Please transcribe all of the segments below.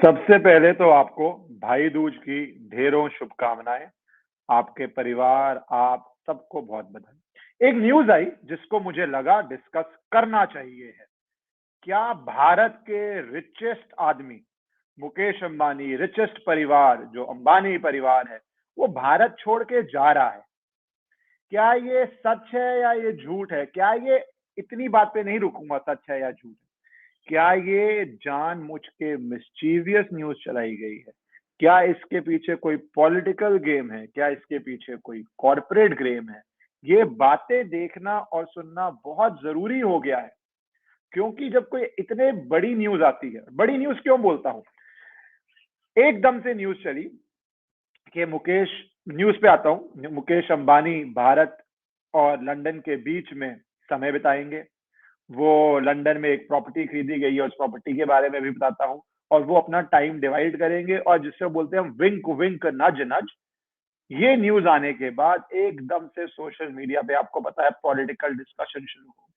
सबसे पहले तो आपको भाई दूज की ढेरों शुभकामनाएं। आपके परिवार, आप सबको बहुत बधाई। एक न्यूज आई जिसको मुझे लगा डिस्कस करना चाहिए है। क्या भारत के रिचेस्ट आदमी मुकेश अंबानी, रिचेस्ट परिवार जो अंबानी परिवार है, वो भारत छोड़ के जा रहा है? क्या ये सच है या ये झूठ है? क्या ये, इतनी बात पे नहीं रुकूंगा, सच है या झूठ है? क्या ये जानबूझ के मिस्चीवियस न्यूज चलाई गई है? क्या इसके पीछे कोई पॉलिटिकल गेम है? क्या इसके पीछे कोई कॉरपोरेट गेम है? ये बातें देखना और सुनना बहुत जरूरी हो गया है, क्योंकि जब कोई इतने बड़ी न्यूज आती है, बड़ी न्यूज क्यों बोलता हूं, एकदम से न्यूज चली कि मुकेश, न्यूज पे आता हूं, मुकेश अंबानी भारत और लंदन के बीच में समय बिताएंगे। वो लंदन में एक प्रॉपर्टी खरीदी गई है, उस प्रॉपर्टी के बारे में भी बताता हूँ। और वो अपना टाइम डिवाइड करेंगे, और जिससे बोलते हैं हम विंक विंक नज नज। ये न्यूज आने के बाद एकदम से सोशल मीडिया पे, आपको पता है, पॉलिटिकल डिस्कशन शुरू हो,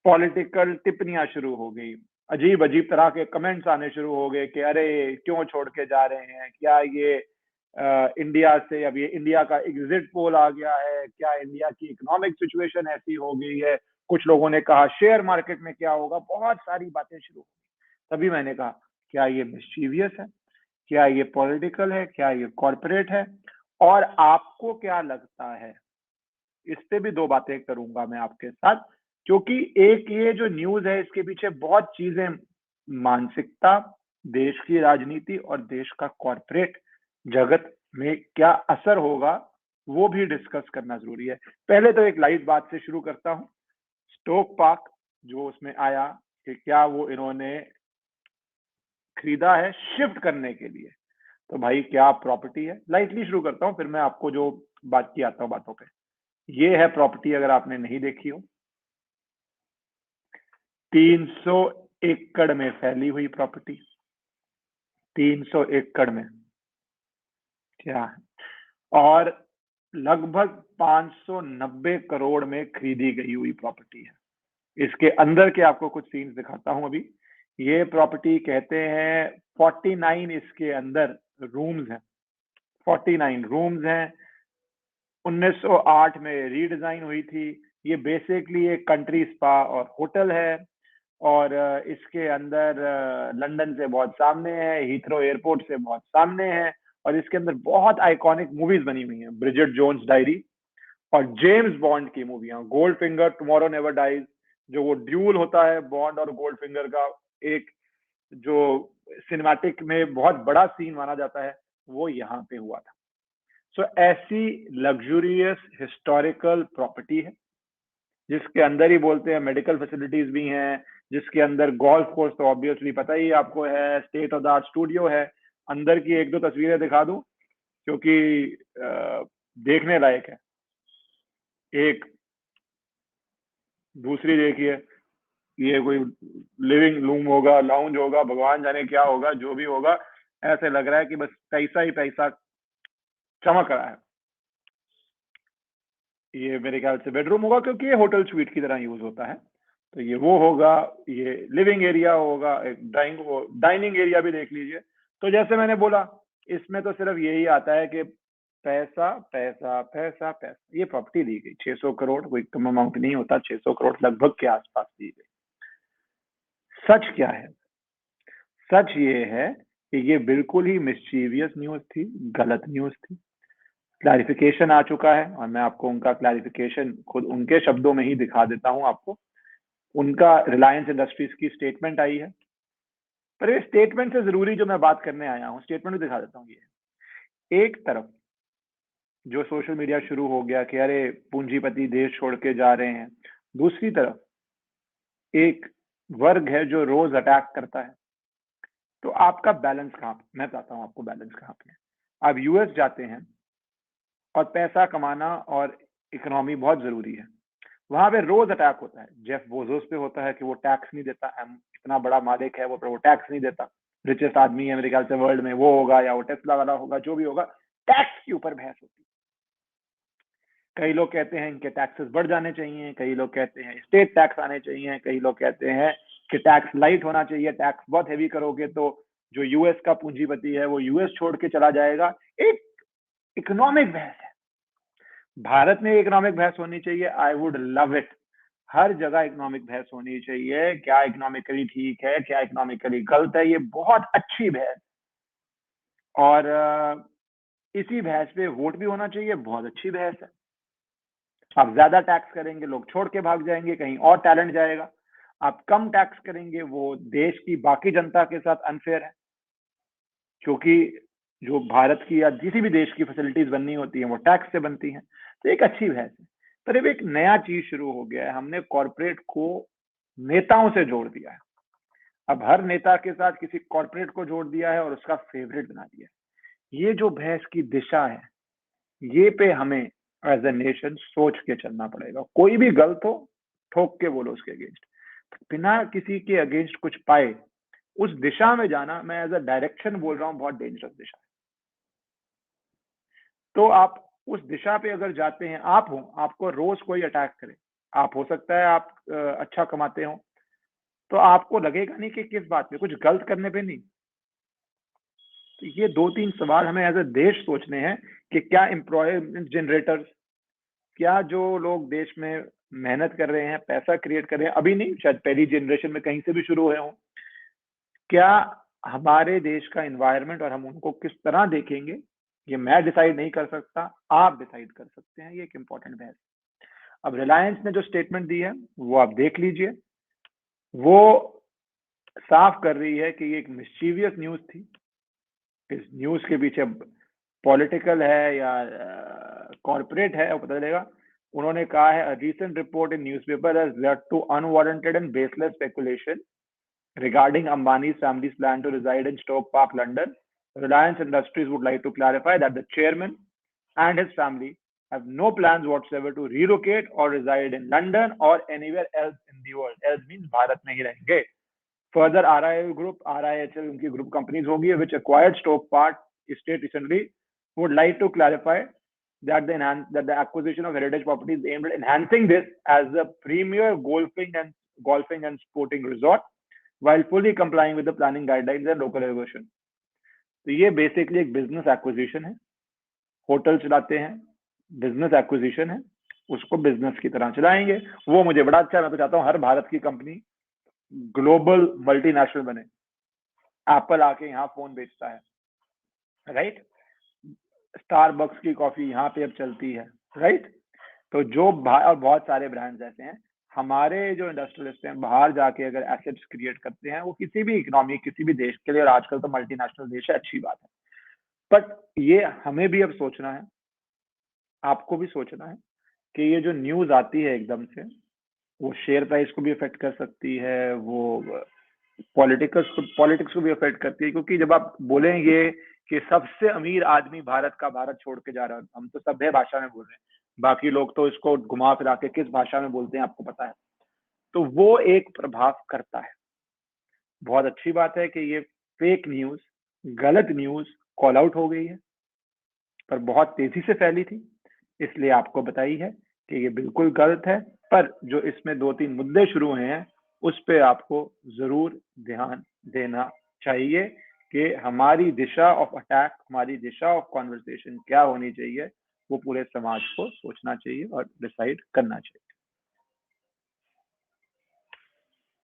पॉलिटिकल टिप्पणियां शुरू हो गई, अजीब अजीब तरह के कमेंट्स आने शुरू हो गए कि अरे क्यों छोड़ के जा रहे हैं, क्या ये इंडिया से, अब ये इंडिया का एग्जिट पोल आ गया है, क्या इंडिया की इकोनॉमिक सिचुएशन ऐसी हो गई है, कुछ लोगों ने कहा शेयर मार्केट में क्या होगा, बहुत सारी बातें शुरू हो गई। तभी मैंने कहा, क्या ये मिस्चीवियस है, क्या ये पॉलिटिकल है, क्या ये कॉरपोरेट है? और आपको क्या लगता है? इस पे भी दो बातें करूंगा मैं आपके साथ, क्योंकि एक ये जो न्यूज है इसके पीछे बहुत चीजें, मानसिकता, देश की राजनीति और देश का कॉरपोरेट जगत में क्या असर होगा, वो भी डिस्कस करना जरूरी है। पहले तो एक लाइट बात से शुरू करता हूं। स्टोक पार्क जो उसमें आया कि क्या वो इन्होंने खरीदा है शिफ्ट करने के लिए, तो भाई क्या प्रॉपर्टी है, लाइटली शुरू करता हूं, फिर मैं आपको जो बात की आता हूं बातों पे। ये है प्रॉपर्टी, अगर आपने नहीं देखी हो, 300 एकड़ में फैली हुई प्रॉपर्टी, 300 एकड़ में, क्या है, और लगभग 590 करोड़ में खरीदी गई हुई प्रॉपर्टी है। इसके अंदर के आपको कुछ सीन्स दिखाता हूं अभी। ये प्रॉपर्टी कहते हैं 49 इसके अंदर रूम्स हैं, 49 रूम्स हैं। 1908 में रीडिजाइन हुई थी। ये बेसिकली एक कंट्री स्पा और होटल है, और इसके अंदर लंदन से बहुत सामने है, हीथ्रो एयरपोर्ट से बहुत सामने है, और इसके अंदर बहुत आइकॉनिक मूवीज बनी हुई हैं, ब्रिजेट जोन्स डायरी और जेम्स बॉन्ड की मूवियां, Goldfinger, Tomorrow Never Dies, जो वो ड्यूल होता है बॉन्ड और गोल्ड फिंगर का, एक जो सिनेमैटिक में बहुत बड़ा सीन माना जाता है, वो यहाँ पे हुआ था। सो ऐसी लग्जूरियस हिस्टोरिकल प्रॉपर्टी है, जिसके अंदर ही बोलते हैं मेडिकल फैसिलिटीज भी हैं, जिसके अंदर गोल्फ कोर्स तो ऑब्वियसली पता ही आपको है, state of the art studio है। अंदर की एक दो तस्वीरें दिखा दूं, क्योंकि देखने लायक है। एक दूसरी देखिए, ये कोई लिविंग रूम होगा, लाउंज होगा, भगवान जाने क्या होगा, जो भी होगा, ऐसे लग रहा है कि बस पैसा ही पैसा चमक रहा है। ये मेरे ख्याल से बेडरूम होगा, क्योंकि ये होटल स्वीट की तरह यूज होता है। तो ये वो होगा, ये लिविंग एरिया होगा, एक डाइनिंग एरिया भी देख लीजिए। तो जैसे मैंने बोला, इसमें तो सिर्फ यही आता है कि पैसा पैसा पैसा पैसा। ये प्रॉपर्टी दी गई 600 करोड़, कोई कम अमाउंट नहीं होता, 600 करोड़ लगभग के आसपास दी गई। सच क्या है? सच ये है कि ये बिल्कुल ही मिस्चीवियस न्यूज थी, गलत न्यूज थी। क्लैरिफिकेशन आ चुका है, और मैं आपको उनका क्लैरिफिकेशन खुद उनके शब्दों में ही दिखा देता हूं आपको। उनका रिलायंस इंडस्ट्रीज की स्टेटमेंट आई है, पर ये स्टेटमेंट से जरूरी जो मैं बात करने आया हूं, स्टेटमेंट भी दिखा देता हूं। ये एक तरफ जो सोशल मीडिया शुरू हो गया कि अरे पूंजीपति देश छोड़ के जा रहे हैं, दूसरी तरफ एक वर्ग है जो रोज अटैक करता है। तो आपका बैलेंस कहाँ पे? मैं बताता हूँ आपको बैलेंस कहाँ पे है। आप यूएस जाते हैं, और पैसा कमाना और इकोनॉमी बहुत जरूरी है। वहां पे रोज अटैक होता है, जेफ बोजोस पे होता है कि वो टैक्स नहीं देता, इतना बड़ा मालिक है वो, पर वो टैक्स नहीं देता, रिचेस्ट आदमी है मेरे ख्याल से वर्ल्ड में, वो होगा या वो टेस्ला वाला होगा, जो भी होगा, टैक्स के ऊपर बहस होती है। कई लोग कहते हैं इनके टैक्सेस बढ़ जाने चाहिए, कई लोग कहते हैं स्टेट टैक्स आने चाहिए, कई लोग कहते हैं कि टैक्स लाइट होना चाहिए, टैक्स बहुत हैवी करोगे तो जो यूएस का पूंजीपति है वो यूएस छोड़ के चला जाएगा। एक इकोनॉमिक बहस है, भारत में इकोनॉमिक बहस होनी चाहिए। I would love it. हर जगह इकोनॉमिक बहस होनी चाहिए, क्या इकोनॉमिकली ठीक है, क्या इकोनॉमिकली गलत है, ये बहुत अच्छी बहस। और इसी बहस पे वोट भी होना चाहिए, बहुत अच्छी बहस है। आप ज्यादा टैक्स करेंगे, लोग छोड़ के भाग जाएंगे, कहीं और टैलेंट जाएगा। आप कम टैक्स करेंगे, वो देश की बाकी जनता के साथ अनफेयर है, क्योंकि जो भारत की या किसी भी देश की फैसिलिटीज बननी होती है वो टैक्स से बनती हैं। तो एक अच्छी बहस है। पर अब एक नया चीज शुरू हो गया है, हमने कॉरपोरेट को नेताओं से जोड़ दिया है। अब हर नेता के साथ किसी कॉरपोरेट को जोड़ दिया है और उसका फेवरेट बना दिया है। ये जो बहस की दिशा है, ये पे हमें एज ए नेशन सोच के चलना पड़ेगा। कोई भी गलत हो, ठोक के बोलो उसके अगेंस्ट, बिना किसी के अगेंस्ट कुछ पाए उस दिशा में जाना, मैं एज अ डायरेक्शन बोल रहा हूँ, बहुत डेंजरस दिशा है। तो आप उस दिशा पे अगर जाते हैं, आप हो, आपको रोज कोई अटैक करे, आप हो सकता है आप अच्छा कमाते हो, तो आपको लगेगा नहीं कि किस बात पे, कुछ गलत करने पे नहीं। तो ये 2-3 सवाल हमें एज अ देश सोचने हैं कि क्या एम्प्लॉयमेंट जनरेटर्स, क्या जो लोग देश में मेहनत कर रहे हैं, पैसा क्रिएट कर रहे हैं, अभी नहीं, शायद पहली जनरेशन में कहीं से भी शुरू हुए हों, क्या हमारे देश का एनवायरनमेंट और हम उनको किस तरह देखेंगे, ये मैं डिसाइड नहीं कर सकता, आप डिसाइड कर सकते हैं। ये एक इंपॉर्टेंट बहस। अब रिलायंस ने जो स्टेटमेंट दी है वो आप देख लीजिए, वो साफ कर रही है कि ये एक मिस्चीवियस न्यूज थी। इस न्यूज के पीछे पॉलिटिकल है या कॉर्पोरेट है वो पता चलेगा। उन्होंने कहा है, recent report in newspaper has led to unwarranted and baseless speculation regarding Ambani's family's plan to reside in Stoke Park, London. Reliance Industries would like to clarify that the chairman and his family have no plans whatsoever to relocate or reside in London or anywhere else in the world. Else means Bharat में ही रहेंगे। Further, RIL Group, RIHL उनकी group companies होगी, which acquired Stoke Park estate recently, would like to clarify that the acquisition of heritage properties aimed at enhancing this as a premier golfing and sporting resort while fully complying with the planning guidelines and local regulation. तो ये basically एक business acquisition है। Hotel चलाते हैं, business acquisition है, उसको business की तरह चलाएंगे। वो मुझे बड़ा अच्छा, मैं तो चाहता हूँ हर भारत की कंपनी ग्लोबल मल्टीनेशनल बने। एप्पल आके यहाँ फोन बेचता है, राइट? स्टारबक्स की कॉफी यहाँ पे अब चलती है, राइट? तो जो और बहुत सारे ब्रांड्स ऐसे हैं। हमारे जो इंडस्ट्रियलिस्ट हैं बाहर जाके अगर एसेट्स क्रिएट करते हैं, वो किसी भी इकोनॉमी, किसी भी देश के लिए, और आजकल तो मल्टीनेशनल देश है, अच्छी बात है। बट ये हमें भी अब सोचना है, आपको भी सोचना है कि ये जो न्यूज आती है एकदम से, वो शेयर प्राइस को भी अफेक्ट कर सकती है, वो पॉलिटिक्स को भी अफेक्ट करती है। क्योंकि जब आप बोलेंगे कि सबसे अमीर आदमी भारत का भारत छोड़ के जा रहा है, हम तो सभ्य भाषा में बोल रहे हैं, बाकी लोग तो इसको घुमा फिरा के किस भाषा में बोलते हैं आपको पता है। तो वो एक प्रभाव करता है। बहुत अच्छी बात है कि ये फेक न्यूज, गलत न्यूज कॉल आउट हो गई है, पर बहुत तेजी से फैली थी, इसलिए आपको बताई है कि ये बिल्कुल गलत है। पर जो इसमें 2-3 मुद्दे शुरू हुए हैं, उस पे आपको जरूर ध्यान देना चाहिए कि हमारी दिशा ऑफ अटैक, हमारी दिशा ऑफ कॉन्वर्सेशन क्या होनी चाहिए, वो पूरे समाज को सोचना चाहिए और डिसाइड करना चाहिए।